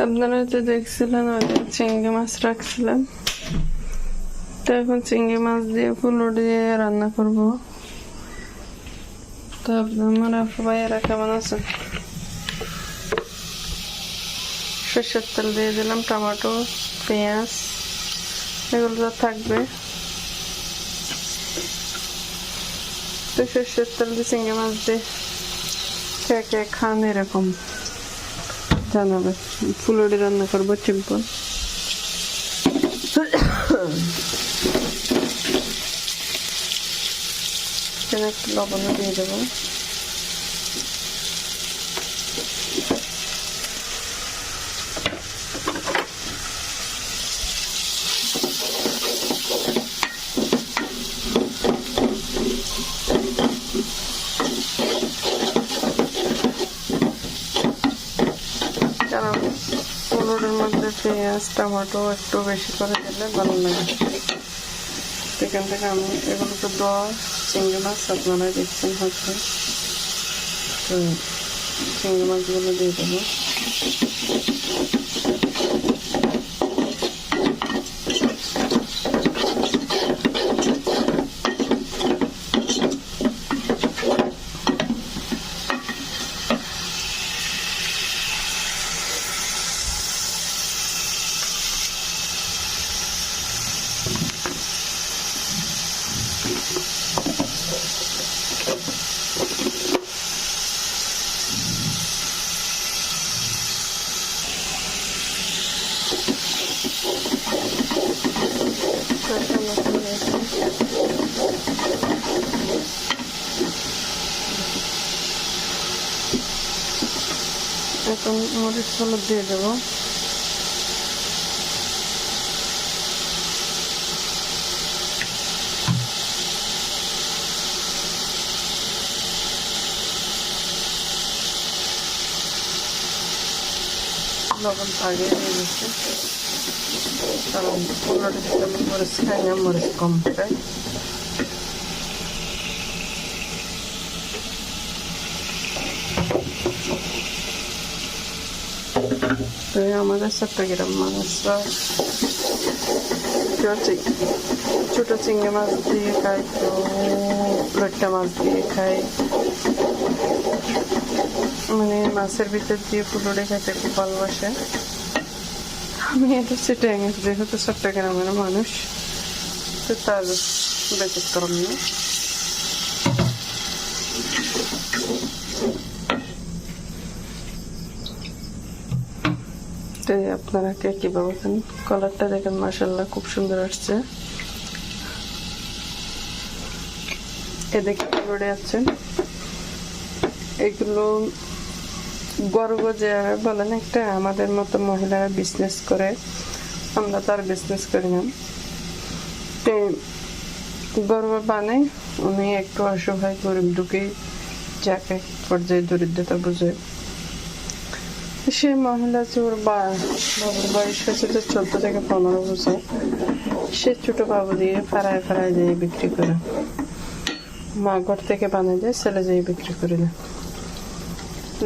আপনারা তো দেখছিলেন ওই চিংড়ি মাছ রাখছিলাম, তো এখন চিংড়ি মাছ দিয়ে ফুলো দিয়ে রান্না করব। তো আপনারা ভাইয়েরা কেমন আছেন? সরষের তেল দিয়ে দিলাম, টমেটো, পেঁয়াজ এগুলো তো থাকবে। তো সরষের তেল দিয়ে চিংড়ি মাছ দিয়ে কে কে খান এরকম জানাবে। ফুলুরি রান্না করবো সিম্পল। একটু লবণ দিয়ে দেবো। কারণ ফুলুরির মধ্যে পেঁয়াজ টমেটো একটু বেশি করে দিলে ভালো লাগে। সেখান থেকে আমি এগুলো তো দেওয়া চিংড়ি মাছ আপনারা দেখছেন হচ্ছে, তো চিংড়ি মাছগুলো দিয়ে দেবো। এখন মরিচ হলুদ দিয়ে দেবো। লবণ আগে দিয়ে দিচ্ছি, কারণ ফুলুরিতে মরিচ খাই না, মরিচ কম খাই। তো আমাদের চট্টগ্রাম মানুষরা ছোট চিংড়ি মাছ দিয়ে খায়, তো লইট্টা মাছ দিয়ে খায়, মানে মাছের ভিতর দিয়ে ফুলুরি খেতে খুব ভালোবাসে। আমি এটা চিটাগাং, যেহেতু চট্টগ্রামের মানুষ, তো তার ব্যতিক্রম না। আপনারা কে কিভাবে খান? কালারটা দেখেন, মাশাআল্লাহ খুব সুন্দর আসছে। এদিকে ফুলুরি আছে, এগুলো গর্ব যে বলেন একটা, আমাদের মতো মহিলারা বিজনেস করে, আমরা তার বিজনেস করি না। গর্ব বানাই উনি একটু অসহায় গরিব দুঃখী, যাকে পর্যায়ে দরিদ্রতা বুঝে, সে মহিলা যে ওর বাবুর বয়স হয়েছে তো 14 থেকে 15 বছর, সে ছোট বাবু দিয়ে ফাড়ায় ফাড়ায় দিয়ে বিক্রি করে, মা ঘর থেকে বানিয়ে দেয়, ছেলে যেয়ে বিক্রি করে দেয়।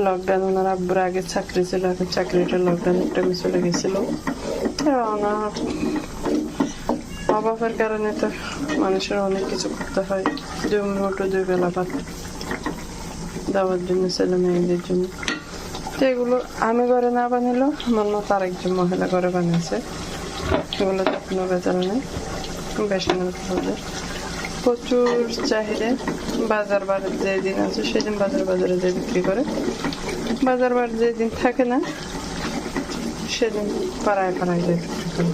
লকডাউন ওনার আব্বুর আগে চাকরি ছিল, এখন চাকরিটা লকডাউনের টাইমে চলে গেছিল। ওনার অভাবের কারণে তো মানুষের অনেক কিছু করতে হয়, 2 মুঠো 2 বেলা ভাত দেওয়ার জন্য ছেলে মেয়েদের জন্য। তো এগুলো আমি ঘরে না বানালেও আমার মতো আরেকজন মহিলা ঘরে বানিয়েছে, এগুলো তো কোনো বেচারা নেই, বেসনের প্রচুর চাহিদা। বাজার বাজার যেদিন আছে সেদিন বাজারে যে বিক্রি করে, বাজার বার যেদিন থাকে না সেদিন পাড়ায় যে বিক্রি করে।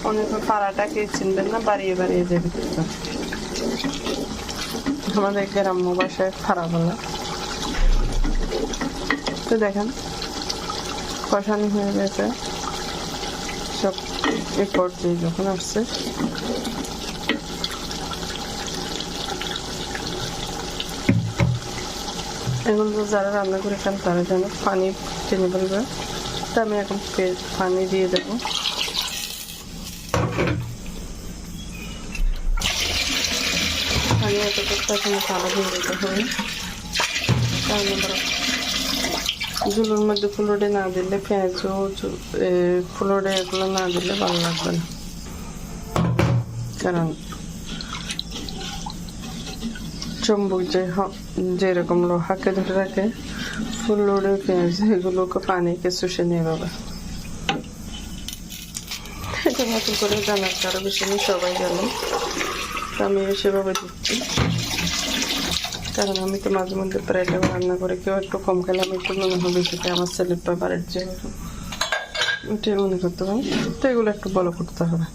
অনেক পাড়াটাকে চিনবেন না, বাড়িয়ে যে বিক্রি করে। আমাদের গ্রাম্য ভাষায় পাড়া বলা। তো দেখেন কষানো হয়ে গেছে, সব এই পর্যায়ে যখন আসছে, এগুলো যারা রান্না করে খান তারা যেন পানি টেনে ফেলবে। তো আমি এখন পানি দিয়ে দেবো। পানি এত করতে এখন ভালো দিয়ে দিতে হবে, কারণ ঝুলোর মধ্যে ফুলোডে না দিলে পেঁয়াজও ফুলোডে এগুলো না দিলে ভালো লাগবে না, কারণ চুম্বক যেরকম লোহাকে ধরে রাখে ফুলোডে পেঁয়াজ এগুলোকে পানিকে শুষে নিয়ে যাবে। এটা নতুন করে জানার কারো বিষয় নিয়ে সবাই জানে, আমি সেভাবে দিচ্ছি, কারণ আমি তো মাঝে মধ্যে প্রায় রান্না করে কেউ একটু কম খেলে আমি একটু মনে হবে সেটা আমার ছেলের ব্যাপারের যে ওটাই মনে করতে পারি। তো এগুলো একটু বড় করতে হবে,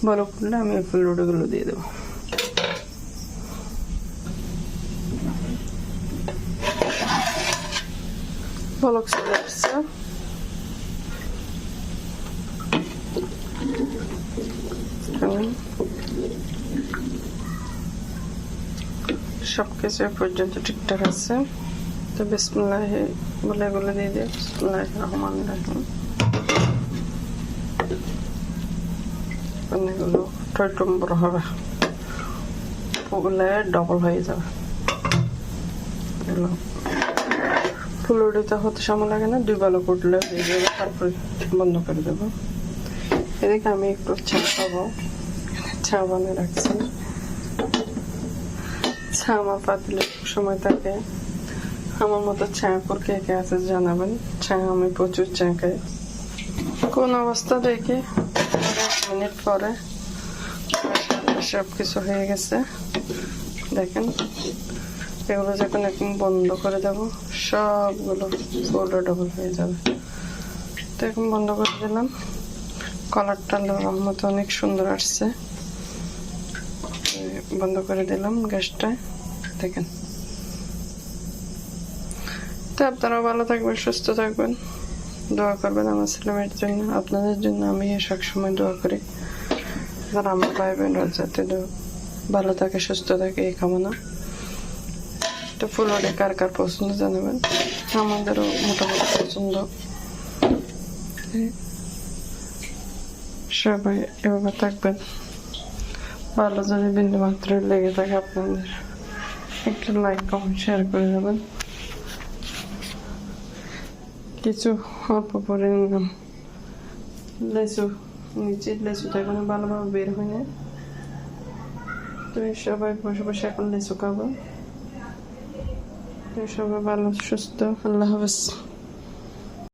বড় করলে আমি ফুলগুলো দিয়ে দেবো। বলক চলে আসছে, সবকিছু পর্যন্ত ঠিকঠাক আছে। তো বিসমিল্লাহ বলে এগুলো দিয়ে দিই। বিসমিল্লাহির রহমানির রহিম। এগুলো টইটুম্বর হবে, ওগুলো ডবল হয়ে যাবে। এগুলো ফুলুরিতে হতে সময় লাগে না, 2 বালো করলে হয়ে যাবে। তারপরে বন্ধ করে দেবো। এদিকে আমি একটু চা খাবো, চা বানিয়ে রাখছি। চা আমার পাতিলে সময় থাকে, আমার মতো চা করে কে আছে জানাবেন। চা আমি প্রচুর চা খাই। কোন অবস্থা দেখে 1 মিনিট পরে সব কিছু হয়ে গেছে। দেখেন এগুলো যখন এখন বন্ধ করে দেবো সবগুলো ফুলও ডবল হয়ে যাবে। তো এখন বন্ধ করে দিলাম। কালারটা আল্লাহর রহমতে অনেক সুন্দর আসছে। বন্ধ করে দিলাম গ্যাসটা। দেখেন, তো আপনারাও ভালো থাকবেন, সুস্থ থাকবেন, দোয়া করবেন আমার ছেলেমেয়ের জন্য, আপনাদের জন্য। আমি সবসময় দোয়া করি যারা আমার ভাই বোনরা যাতে ভালো থাকে, সুস্থ থাকে, এই কামনা। তো ফুলওয়ারে কার কার পছন্দ জানাবেন, আমাদেরও মোটামুটি পছন্দ। সবাই এভাবে থাকবেন ভালো। যদি বিন্দু মাত্র লেগে থাকে আপনাদের একটু লাইক কমেন্ট শেয়ার করে যাবেন। কিছু অল্প পরে নিলাম লেচু, নিচের লেচুটা এখনো ভালোভাবে বের হয় না। তো সবাই বসে বসে এখন লেচু খাবো। সবাই ভালো সুস্থ, আল্লাহ হাফেজ।